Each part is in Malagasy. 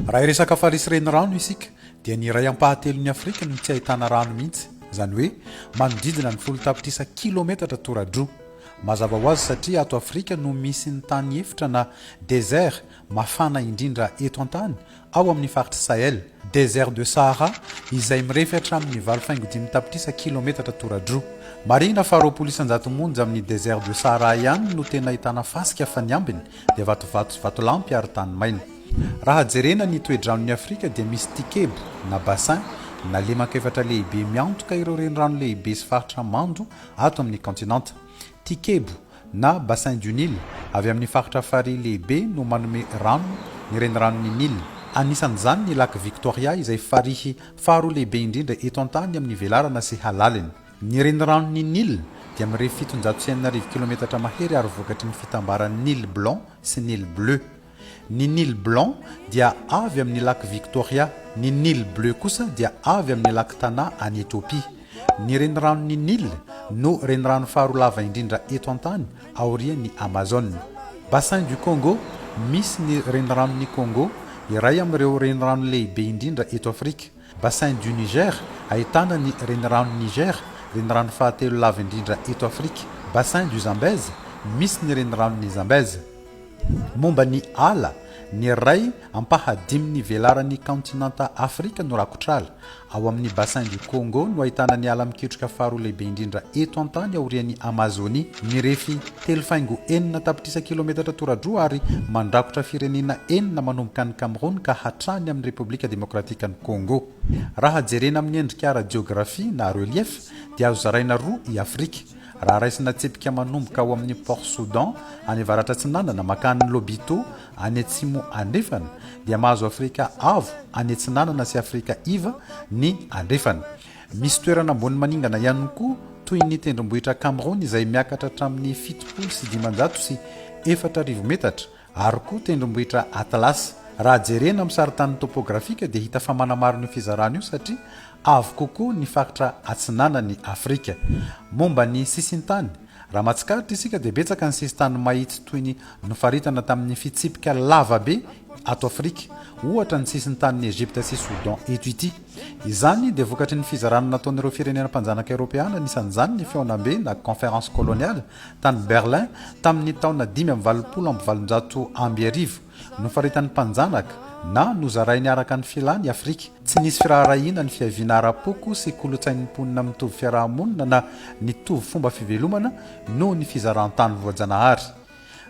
raha iresaka farisy reny rano isika dia ny ray ampahatelo ny Afrika no tsy ahitana rano mihitsy, izany hoe manodidina ny 10 tapitrisa kilometatra toradroa. Mazava ho azy satria ato Afrika no misy ny tany efitra na désert mafana indrindra eto an-tany ao amin'ny faritra Sahel, désert de Sahara izay mirefy hatramin'ny 25 tapitrisa kilometatra toradroa. Marina fa 20 monja amin'ny désert de Sahara ihany no tena ahitana fasika fa ny ambiny dia vatolampy ary tany maina. Raha jerena ny toedranon'ny Afrika dia misy tikebo na bassin na lemaka-efatra lehibe miantoka ireo renirano lehibe sy faritra mando ato amin'ny kontinanta. Tikebo na bassin du Nil avy amin'ny faritra farihy lehibe no manome rano ny reniranon'ny Nil. Anisan'izany ny lac Victoria izay farihy faharoa lehibe indrindra eto an-tany amin'ny velarana sy halaliny. Ny reniranon'ny Nil dia mirefy 790 km mahery ary vokatry ny fitambaran'ny Nil Blanc sy Nil Bleu. Ny Nil Blanc dia avy amin'ny lac Victoria, ny Nil Bleu kosa dia avy amin'ny lac Tana any Ethiopie. Ny reniranon'ny Nil no renirano faharoa lava indrindra eto an-tany aorian'ny Amazon. Bassin du Congo misy ny reniranon'ny Congo iray amin'ireo renirano lehibe indrindra eto Afrika. Bassin du Niger ahitana ny reniranon'ny Niger, renirano fahatelo lava indrindra eto Afrika. Bassin du Zambèze misy ny reniranon'ny Zambèze. Momba ny ala ny ray ampahadiminy velaran'ny kontinanta Afrika no rakotrala. Ao amin'ny bassin du Congo no ahitana ny ala miketroka faharoa lehibe indrindra eto an-tany aorian'ny Amazonie, mirefy 3.4 tapitrisa kilometatra toradroa ary mandrakotra firenena 4 manomboka ny Cameroun ka hatrany amin'ny Repoblika Demokratika ny Congo. Raha jerena amin'ny endrika ara-jiografia na relief dia azo zaraina roa i Afrika. Raha raisina tsipika manomboka ao amin'ny Port Soudan any avaratra atsinanana makany Lobito any atsimo andrefana dia mahazo Afrika avo any atsinanana sy Afrika iva ny andrefana. Misy toerana ambony maningana ihany koa toy ny tendrombohitra Cameroun izay miakatra hatramin'ny 7,900 sy 4,000 metatra ary koa tendrombohitra Atlas. Raha jerena amin'ny saritany topografika dia hita fa manamaro ny fizarana io satria avo kokoa ny faritra atsinanan'ny Afrika. Momba ny sisintany, raha matsikaritra isika dia betsaka ny sisintany mahitsy toy ny nofaritana tamin'ny fitsipika lavabe ato Afrika, ohatra ny sisintany Egypte sy Soudan eto ity. Izany dia vokatry ny fizarana nataon'ireo firenena mpanjanaka Europeana, anisan'izany ny feonambe na conférence coloniale tany Berlin tamin'ny taona 580 nofaritan'ny mpanjanaka na nozarainy araka ny filany Afrika. Tsy nisy firaharahiana ny fiaviana ara-poko sy kolotsain'ny mponina mitovy fiarahamonina na nitovy fomba fivelomana noho ny fizaran-tany voajanahary.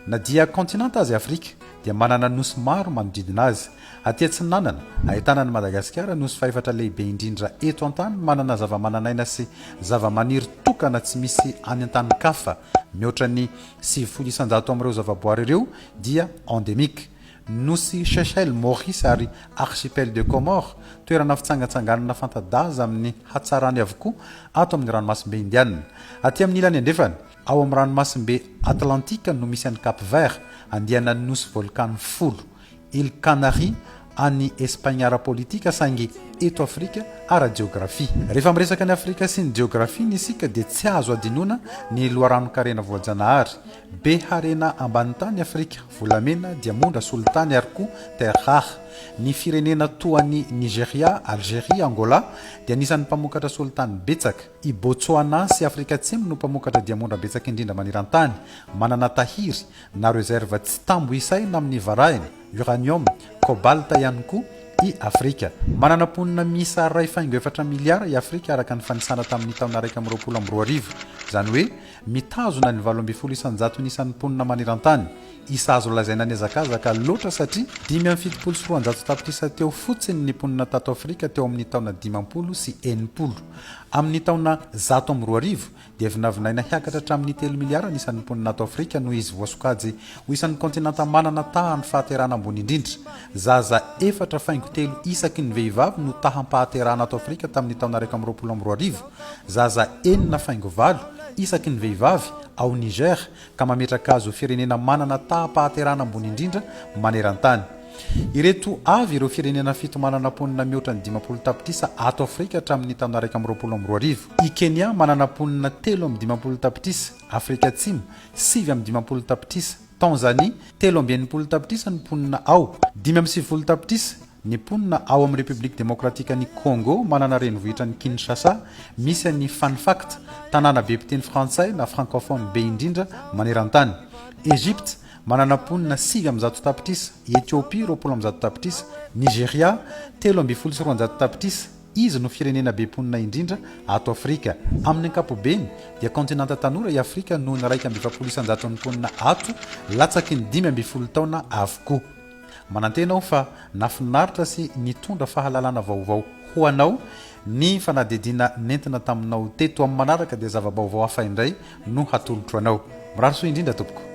Na dia kontinanta azy Afrika dia manana nosy maro manodidina azy. Aty atsinanana ahitana ny Madagasikara, nosy faefatra lehibe indrindra eto an-tany, manana zava-mananaina sy zava-maniry tokana tsy misy any an-tany kafa. Mihoatra ny 700 amin'ireo zavaboary ireo dia endémique. Nosy Seychelles, Maurice ary archipel de Comores, toerana fitsangatsanganana fanta-daza amin'ny hatsarany avokoa ato amin'ny ranomasimbe indianina. Aty amin'ny ilany andrefana ao amin'ny ranomasimbe Atlantika no misy an'ny Cap Vert, andianan'ny nosy volcano folo. Île Canaries any Espagne ara-politika saingy eto Afrika ara-jiografia. Rehefa miresaka ny Afrika sy ny jiografia ny isika dia tsy azo adinoana ny loharano-karena voajanahary. Be harena ambany tany Afrika, volamena, diamondra, solitany ary koa terre rare. Ny firenena toan'ny Nigeria, Algérie, Angola dia anisan'ny mpamokatra solitany betsaka. I Botswana sy Afrika Atsimo no mpamokatra diamondra betsaka indrindra maneran-tany. Manana tahiry na reserve tsy tambo isaina amin'ny varahiny, uranium, cobalt ihany koa i Afrika. Manana ponina miisa 2.4 miliara i Afrika araka ny fanisana tamin'ny taona 2022. Izany hoe mitazona ny 700 nisan'ny ponina maneran-tany. Isa azo lazaina ny azakazaka loatra satria 5.700 tapitrisa teo fotsiny ny ponina tato Afrika teo amin'ny taona 50 sy 80. Amin'ny taona 120 dia vinavinaina hiakatra hatramin'ny 3 miliara nisan'ny ponina tato Afrika noho izy voasokajy ho isan'ny kontinanta manana tahany fahaterana ambony indrindra. Zaza 4.3 isaky ny vehivavy no taham-pahaterana ato Afrika tamin'ny taona 2022. Zaza 4.4 isaky ny vehivavy ao Niger ka mametraka azo firenena manana taham-pahaterana ambony indrindra maneran-tany. Ireto avy ireo firenena fito manana ponina mihoatra ny 50 tapitrisa ato Afrika hatramin'ny taona 2022. I Kenya manana ponina 3.50 tapitrisa, Afrika Atsimo 7.50 tapitrisa, Tanzanie 3.90 tapitrisa ny ponina ao, 5.70 tapitrisa ny mponina ao amin'ny république démocratique ny congo manana renivohitra ny kinshasa misy ny fanfact tanàna be mpiteny frantsay na francophone be indrindra maneran-tany. Egypte manana mponina 6 tapitrisa, Ethiopie 20 tapitrisa, Nigeria 13 tapitrisa. Izy no firenena be mponina indrindra ato Afrika. Amin'ny ankapobeny dia kontinanta tanora i Afrika noho ny 1.7 mponina ato latsaky ny 5 taona avokoa. Manantena aho fa nafinaritra sy nitondra fahalalana vaovao ho anao ny fanadidina nentina taminao teto amin'ny manaraka dia zava-baovao hafa indray no hatolotro anao. Mirary soa indrindra tompoko.